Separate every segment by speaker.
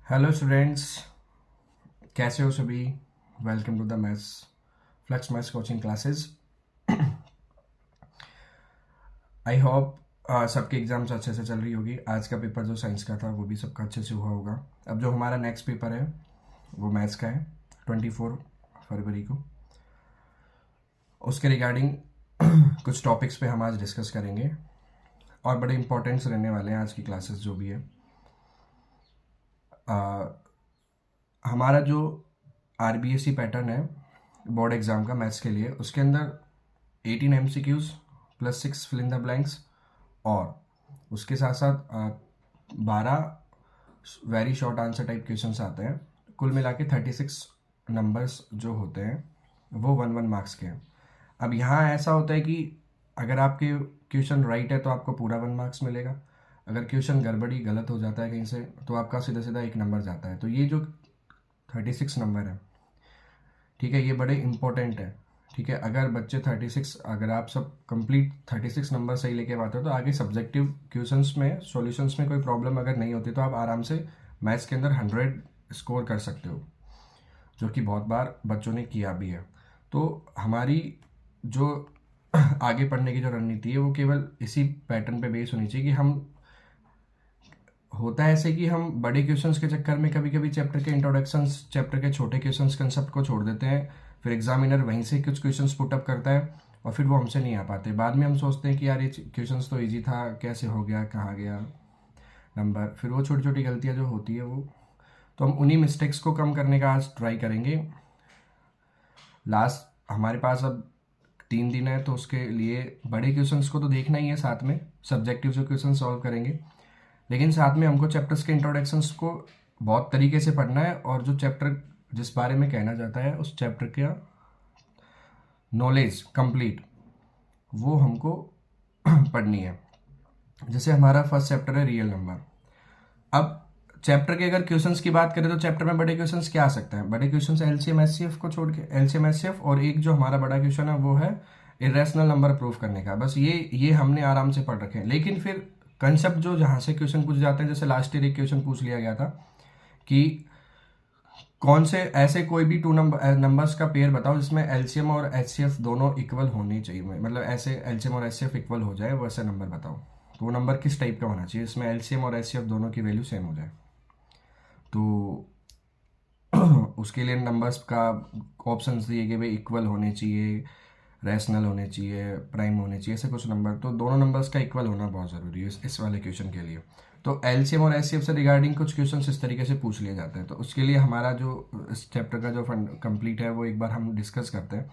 Speaker 1: Hello students, कैसे हो सभी। Welcome to the maths flex maths coaching classes. I hope सबके एग्जाम्स अच्छे से चल रही होगी। आज का पेपर जो साइंस का था वो भी सबका अच्छे से हुआ होगा। अब जो हमारा नेक्स्ट पेपर है वो मैथ्स का है 24 फरवरी को। उसके रिगार्डिंग कुछ टॉपिक्स पे हम आज डिस्कस करेंगे और बड़े इंपॉर्टेंट्स रहने वाले हैं आज की क्लासेस जो भी है। हमारा जो आरबीएससी पैटर्न है बोर्ड एग्ज़ाम का मैथ्स के लिए, उसके अंदर 18 MCQs plus 6 fill in the blanks और उसके साथ साथ 12 very short answer type questions आते हैं। कुल मिला के 36 नंबर्स जो होते हैं वो 1 मार्क्स के हैं। अब यहाँ ऐसा होता है कि अगर आपके क्वेश्चन राइट है तो आपको पूरा 1 मार्क्स मिलेगा। अगर क्वेश्चन गड़बड़ी गलत हो जाता है कहीं से तो आपका सीधा सीधा 1 नंबर जाता है। तो ये जो 36 नंबर है, ठीक है, ये बड़े इंपॉर्टेंट है। ठीक है, अगर बच्चे 36, अगर आप सब कंप्लीट 36 नंबर सही लेके आते हो तो आगे सब्जेक्टिव क्वेश्चंस में सॉल्यूशंस में कोई प्रॉब्लम अगर नहीं होती तो आप आराम से मैथ्स के अंदर 100 स्कोर कर सकते हो, जो कि बहुत बार बच्चों ने किया भी है। तो हमारी जो आगे पढ़ने की जो रणनीति है वो केवल इसी पैटर्न पे बेस होनी चाहिए कि हम, होता है ऐसे कि हम बड़े क्वेश्चंस के चक्कर में कभी कभी चैप्टर के इंट्रोडक्शंस, चैप्टर के छोटे क्वेश्चंस कंसेप्ट को छोड़ देते हैं। फिर एग्जामिनर वहीं से कुछ क्वेश्चंस पुटअप करता है और फिर वो हमसे नहीं आ पाते। बाद में हम सोचते हैं कि यार ये क्वेश्चंस तो इजी था, कैसे हो गया, कहाँ गया नंबर। फिर वो छोटी छोटी गलतियाँ जो होती है वो, तो हम उन्हीं मिस्टेक्स को कम करने का आज ट्राई करेंगे। लास्ट हमारे पास अब 3 दिन है तो उसके लिए बड़े क्वेश्चंस को तो देखना ही है, साथ में सब्जेक्टिव जो क्वेश्चन सॉल्व करेंगे, लेकिन साथ में हमको चैप्टर्स के इंट्रोडक्शंस को बहुत तरीके से पढ़ना है और जो चैप्टर जिस बारे में कहना चाहता है उस चैप्टर का नॉलेज कंप्लीट वो हमको पढ़नी है। जैसे हमारा फर्स्ट चैप्टर है रियल नंबर। अब चैप्टर के अगर क्वेश्चंस की बात करें तो चैप्टर में बड़े क्वेश्चंस क्या आ सकते हैं। बड़े क्वेश्चंस एलसीएम एचसीएफ को छोड़ के, एलसीएम एचसीएफ, और एक जो हमारा बड़ा क्वेश्चन है वो है इरेशनल नंबर प्रूफ करने का। बस ये हमने आराम से पढ़ रखे हैं। लेकिन फिर कंसेप्ट जो जहाँ से क्वेश्चन पूछ जाते हैं, जैसे लास्ट ईयर एक क्वेश्चन पूछ लिया गया था कि कौन से ऐसे कोई भी 2 नंबर्स का पेयर बताओ जिसमें एलसीएम और एचसीएफ दोनों इक्वल होने चाहिए, मतलब ऐसे एलसीएम और एचसीएफ इक्वल हो जाए वैसे नंबर बताओ। तो वो नंबर किस टाइप का होना चाहिए इसमें एलसीएम और एचसीएफ दोनों की वैल्यू सेम हो जाए। तो उसके लिए नंबर्स का ऑप्शंस दिए गए, भाई इक्वल होने चाहिए, रैशनल होने चाहिए, प्राइम होने चाहिए, ऐसे कुछ नंबर। तो दोनों नंबर्स का इक्वल होना बहुत ज़रूरी है इस वाले क्वेश्चन के लिए। तो एलसीएम और एचसीएफ से रिगार्डिंग कुछ क्वेश्चन इस तरीके से पूछ लिए जाते हैं। तो उसके लिए हमारा जो इस चैप्टर का जो कंप्लीट है वो एक बार हम डिस्कस करते हैं।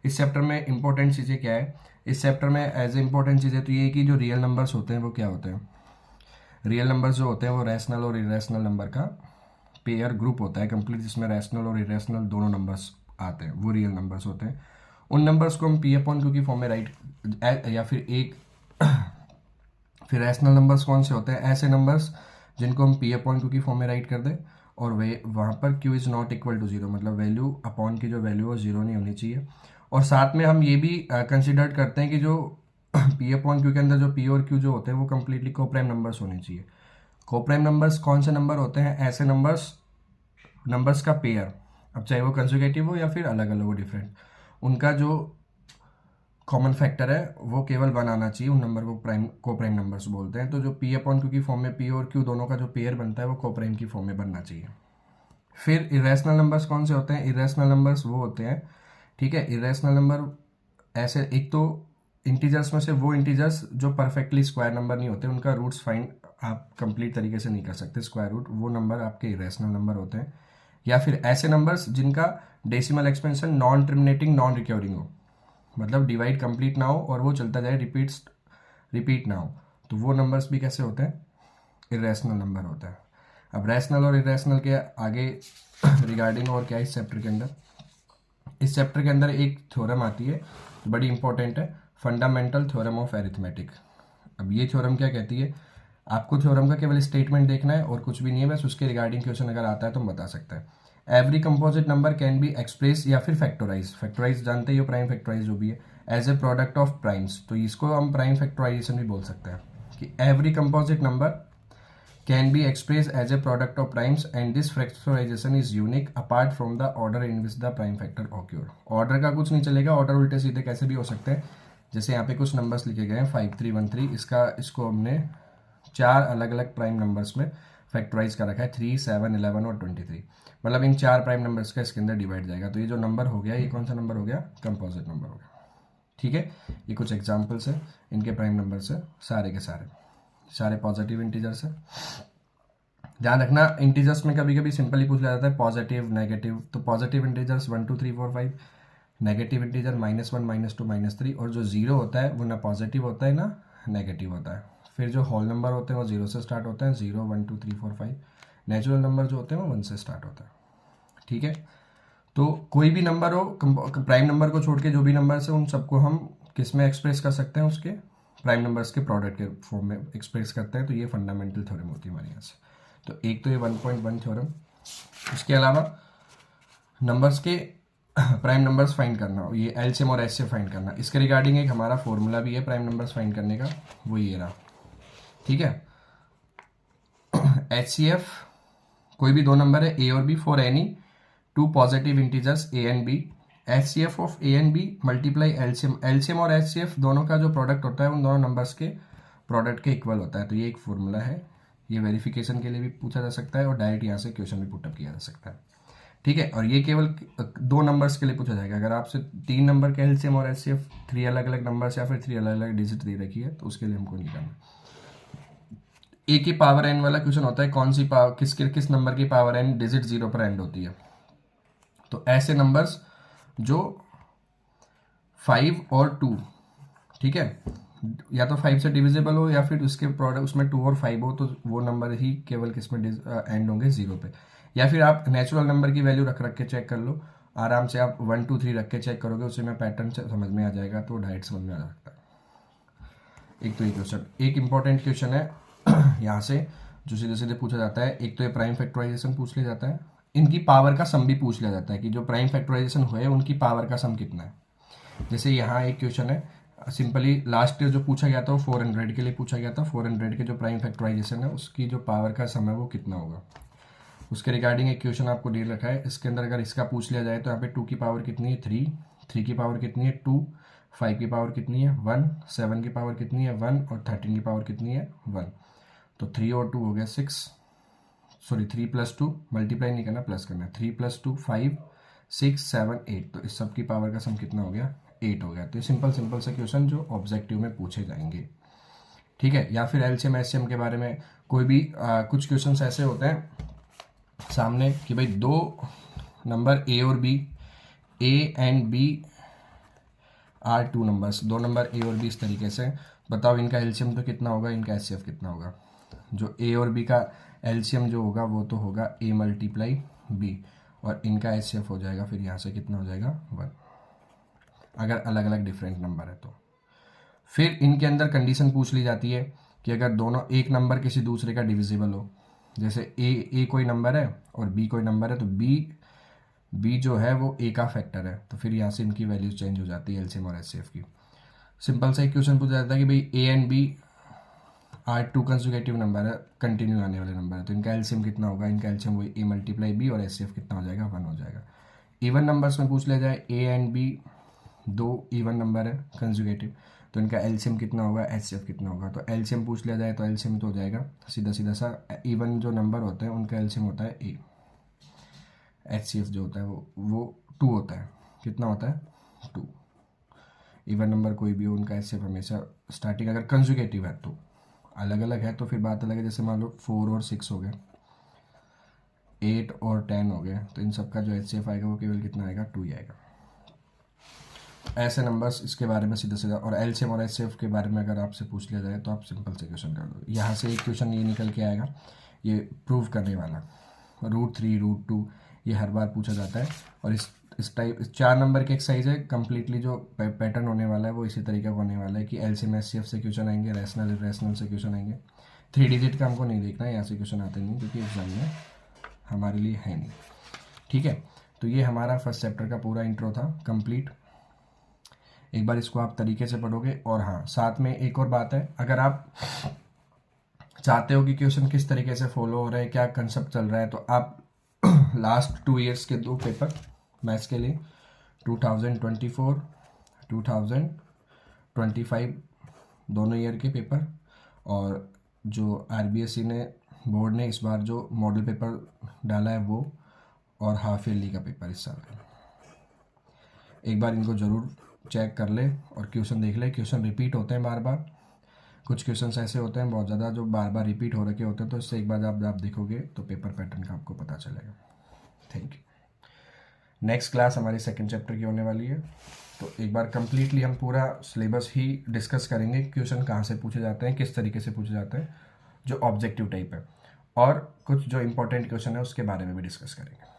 Speaker 1: इस चैप्टर में इंपॉर्टेंट चीज़ें क्या है। इस चैप्टर में एज ए इंपॉर्टेंट चीज़ें तो ये है कि जो रियल नंबर्स होते हैं वो क्या होते हैं। रियल नंबर्स जो होते हैं वो रैशनल और इरेशनल नंबर का पेयर ग्रुप होता है कंप्लीट, जिसमें रैशनल और इरेशनल दोनों नंबर्स आते हैं, वो रियल नंबर्स होते हैं। उन नंबर्स को हम पी अपॉन क्यू की फॉर्म में राइट, या फिर एक फिर रैशनल नंबर्स कौन से होते हैं, ऐसे नंबर्स जिनको हम पी अपॉन क्यू की फॉर्म में राइट कर दें और वे वहाँ पर q is not equal to zero, मतलब वैल्यू अपॉन की जो वैल्यू है जीरो नहीं होनी चाहिए। और साथ में हम ये भी कंसिडर करते हैं कि जो पी अपॉन क्यू के अंदर जो पी और क्यू जो होते हैं वो कम्प्लीटली कोप्राइम नंबर्स होने चाहिए। कोप्राइम नंबर्स कौन से नंबर होते हैं, ऐसे नंबर्स का पेयर, अब चाहे वो कंजुगेटिव हो या फिर अलग अलग हो डिफरेंट, उनका जो कॉमन फैक्टर है वो केवल 1 आना चाहिए। उन नंबर को कोप्राइम नंबर्स बोलते हैं। तो जो पी अपॉन क्यू की फॉर्म में पी और क्यू दोनों का जो पेयर बनता है वो कोप्राइम की फॉर्म में बनना चाहिए। फिर इरेशनल नंबर्स कौन से होते हैं। इरेशनल नंबर्स वो होते हैं, ठीक है, इरेशनल नंबर ऐसे, एक तो इंटीजर्स में से वो इंटीजर्स जो परफेक्टली स्क्वायर नंबर नहीं होते, उनका रूट्स फाइंड आप कंप्लीट तरीके से नहीं कर सकते स्क्वायर रूट, वो नंबर आपके इरेशनल नंबर होते हैं। या फिर ऐसे नंबर्स जिनका decimal expansion non terminating non recovering हो, मतलब डिवाइड कंप्लीट ना हो और वो चलता जाए, रिपीट ना हो, तो वो नंबर्स भी कैसे होते हैं, इरेशनल नंबर होता है। अब रैशनल और इरेशनल के आगे रिगार्डिंग और क्या है इस चैप्टर के अंदर एक थ्योरम आती है तो बड़ी इंपॉर्टेंट है, फंडामेंटल थ्योरम ऑफ अरिथमेटिक। अब ये थ्योरम क्या कहती है, आपको थ्योरम का केवल स्टेटमेंट देखना है और कुछ भी नहीं है, बस उसके रिगार्डिंग क्वेश्चन अगर आता है तो हम बता सकते हैं। Every composite number can be express या फिर फैक्टराइज जानते ही हो, प्राइम फैक्टराइज जो भी है, as a product of primes. तो इसको हम प्राइम फैक्टराइजेशन भी बोल सकते हैं कि every composite number can be expressed as a product of primes and this factorization is unique apart from the order in which the prime factor occur. Order का कुछ नहीं चलेगा, ऑर्डर उल्टे सीधे कैसे भी हो सकते हैं. जैसे यहाँ पे कुछ नंबर्स लिखे गए हैं 5313, इसको हमने 4 अलग अलग प्राइम नंबर्स में फैक्टराइज कर रखा है, 3, 7, 11 और 23. मतलब इन 4 प्राइम नंबर्स का इसके अंदर डिवाइड जाएगा. तो ये जो नंबर हो गया, ये कौन सा नंबर हो गया? कंपोजिट नंबर हो गया. ठीक है, ये कुछ एग्जाम्पल्स है इनके प्राइम नंबर्स है, सारे के सारे पॉजिटिव इंटीजर्स है. ध्यान रखना, इंटीजर्स में कभी कभी सिंपली पूछ लिया जाता है पॉजिटिव नेगेटिव. तो पॉजिटिव इंटीजर्स 1 2 3 4 5, नेगेटिव इंटीजर -1 -2 -3, और जो जीरो होता है वो ना पॉजिटिव होता है ना नेगेटिव होता है. फिर जो होल नंबर होते हैं वो 0 से स्टार्ट होते हैं, 0 1 2 3 4 5. नेचुरल नंबर जो होते हैं वो 1 से स्टार्ट होता है. ठीक है, तो कोई भी नंबर हो, प्राइम नंबर को छोड़ के जो भी नंबर्स है उन सबको हम किस में एक्सप्रेस कर सकते हैं? उसके प्राइम नंबर्स के प्रोडक्ट के फॉर्म में एक्सप्रेस करते हैं. तो ये फंडामेंटल थ्योरम होती है हमारे यहाँ से. तो एक तो ये 1.1 थ्योरम. उसके अलावा नंबर्स के प्राइम नंबर्स फाइंड करना, ये एलसीएम और एचसीएफ फाइंड करना. इसके रिगार्डिंग एक हमारा फॉर्मूला भी है प्राइम नंबर्स फाइंड करने का, वो ये रहा. ठीक है, एचसीएफ कोई भी दो नंबर है ए और b for any 2 positive integers a and b. HCF of a and b multiply LCM. LCM और एचसीएफ दोनों का जो प्रोडक्ट होता है उन दोनों नंबर्स के प्रोडक्ट के इक्वल होता है. तो ये एक फॉर्मूला है, ये वेरिफिकेशन के लिए भी पूछा जा सकता है और डायरेक्ट यहाँ से क्वेश्चन भी पुटअप किया जा सकता है. ठीक है, और ये केवल 2 नंबर्स के लिए पूछा जाएगा. अगर आपसे 3 नंबर के एलसीएम और एचसीएफ 3 अलग अलग नंबर्स या फिर 3 अलग अलग डिजिट दे रखी है तो उसके लिए हमको नहीं करना. ए की पावर एन वाला क्वेश्चन होता है कौन सी पावर, किस नंबर की पावर एन डिजिट 0 पर एंड होती है. तो ऐसे नंबर्स जो 5 और 2, ठीक है, या तो 5 से डिविजिबल हो या फिर उसके प्रोडक्ट उसमें 2 और 5 हो, तो वो नंबर ही केवल किस में एंड होंगे? 0 पे. या फिर आप नेचुरल नंबर की वैल्यू रख के चेक कर लो आराम से. आप 1 2 3 रख के चेक करोगे, उसी में पैटर्न समझ में आ जाएगा, तो डायरेक्ट समझ में आ सकता है. एक तो ये क्वेश्चन, एक इंपॉर्टेंट क्वेश्चन है यहाँ से जो सीधे सीधे पूछा जाता है. एक तो ये प्राइम फैक्टराइजेशन पूछ लिया जाता है, इनकी पावर का सम भी पूछ लिया जाता है कि जो प्राइम फैक्टराइजेशन हुए उनकी पावर का सम कितना है. जैसे यहाँ एक क्वेश्चन है सिंपली, लास्ट ईयर जो पूछा गया था वो 400 के लिए पूछा गया था. 400 के जो प्राइम फैक्टराइजेशन है उसकी जो पावर का सम है वो कितना होगा, उसके रिगार्डिंग एक क्वेश्चन आपको दे रखा है. इसके अंदर अगर इसका पूछ लिया जाए तो यहाँ पे 2 की पावर कितनी है? 3. 3 की पावर कितनी है? 2. 5 की पावर कितनी है? 1. 7 की पावर कितनी है? 1. और 13 की पावर कितनी है? 1. तो 3 और 2 हो गया 6. सॉरी 3 + 2, मल्टीप्लाई नहीं करना, प्लस करना है. 3 + 2 5, 6 7 8. तो इस सब की पावर का सम कितना हो गया? 8 हो गया. तो ये सिंपल से क्वेश्चन जो ऑब्जेक्टिव में पूछे जाएंगे. ठीक है, या फिर एलसीएम एचसीएम के बारे में कोई भी कुछ क्वेश्चन ऐसे होते हैं सामने कि भाई 2 नंबर ए और b, a and b are 2 numbers, 2 number a और बी इस तरीके से, बताओ इनका एलसीएम तो कितना होगा, इनका एचसीएफ कितना होगा. जो ए और बी का एलसीएम जो होगा वो तो होगा ए × बी, और इनका एचसीएफ हो जाएगा फिर यहाँ से कितना हो जाएगा? 1, अगर अलग अलग डिफरेंट नंबर है तो. फिर इनके अंदर कंडीशन पूछ ली जाती है कि अगर दोनों एक नंबर किसी दूसरे का डिविजिबल हो. जैसे ए कोई नंबर है और बी कोई नंबर है, तो बी जो है वो ए का फैक्टर है, तो फिर यहाँ से इनकी वैल्यूज चेंज हो जाती है एलसीएम और एचसीएफ की. सिंपल सा एक क्वेश्चन पूछा जाता है कि भाई a and b are 2 consecutive number है, कंटिन्यू आने वाले नंबर है, तो इनका एलसीएम कितना होगा? इनका एलसीएम वही ए × बी, और एचसीएफ कितना हो जाएगा? 1 हो जाएगा. इवन नंबर्स में पूछ लिया जाए a and b 2 even number है कंसेक्यूटिव, तो इनका एलसीएम कितना होगा? एचसीएफ कितना होगा? तो एलसीएम पूछ लिया जाए तो एलसीएम तो हो जाएगा सीधा सा इवन जो नंबर होते हैं उनका एलसीएम होता है ए. एचसीएफ जो होता है वो 2 होता है. कितना होता है? 2. इवन नंबर कोई भी हो उनका एचसीएफ हमेशा स्टार्टिंग अगर कंसेक्यूटिव है, तो अलग अलग है तो फिर बात अलग है. जैसे मान लो 4 और 6 हो गए, 8 और 10 हो गए, तो इन सब का जो एचसीएफ आएगा वो केवल कितना आएगा? 2 ही आएगा. ऐसे नंबर्स इसके बारे में सीधा. और एलसीएम और एचसीएफ के बारे में अगर आपसे पूछ लिया जाए तो आप सिंपल से क्वेश्चन कर दो. यहाँ से एक क्वेश्चन ये निकल के आएगा, ये प्रूव करने वाला. √3 √2 ये हर बार पूछा जाता है. और इस टाइप 4 नंबर के एक्सरसाइज है, कंप्लीटली जो पैटर्न होने वाला है वो इसी तरीके का होने वाला है कि एलसीएम एचसीएफ से क्वेश्चन आएंगे, रैशनल इरेशनल से क्वेश्चन आएंगे. 3 डिजिट का हमको नहीं देखना है, यहाँ से क्वेश्चन आते नहीं क्योंकि एग्जाम में हमारे लिए है नहीं. ठीक है, तो ये हमारा फर्स्ट चैप्टर का पूरा इंट्रो था कंप्लीट. एक बार इसको आप तरीके से पढ़ोगे. और हाँ, साथ में एक और बात है, अगर आप चाहते हो कि क्वेश्चन किस तरीके से फॉलो हो रहे हैं, क्या कंसेप्ट चल रहा है, तो आप लास्ट 2 ईयर्स के 2 पेपर मैथ्स के लिए 2024 2025 दोनों ईयर के पेपर, और जो आरबीएसई ने बोर्ड ने इस बार जो मॉडल पेपर डाला है वो, और हाफ ईयरली का पेपर इस साल का, एक बार इनको ज़रूर चेक कर ले और क्वेश्चन देख ले। क्वेश्चन रिपीट होते हैं बार बार, कुछ क्वेश्चन ऐसे होते हैं बहुत ज़्यादा जो बार बार रिपीट हो रखे होते हैं, तो इससे एक बार आप देखोगे तो पेपर पैटर्न का आपको पता चलेगा। Thank you. नेक्स्ट क्लास हमारी सेकंड चैप्टर की होने वाली है, तो एक बार कंप्लीटली हम पूरा सिलेबस ही डिस्कस करेंगे, क्वेश्चन कहाँ से पूछे जाते हैं, किस तरीके से पूछे जाते हैं, जो ऑब्जेक्टिव टाइप है, और कुछ जो इंपॉर्टेंट क्वेश्चन है उसके बारे में भी डिस्कस करेंगे।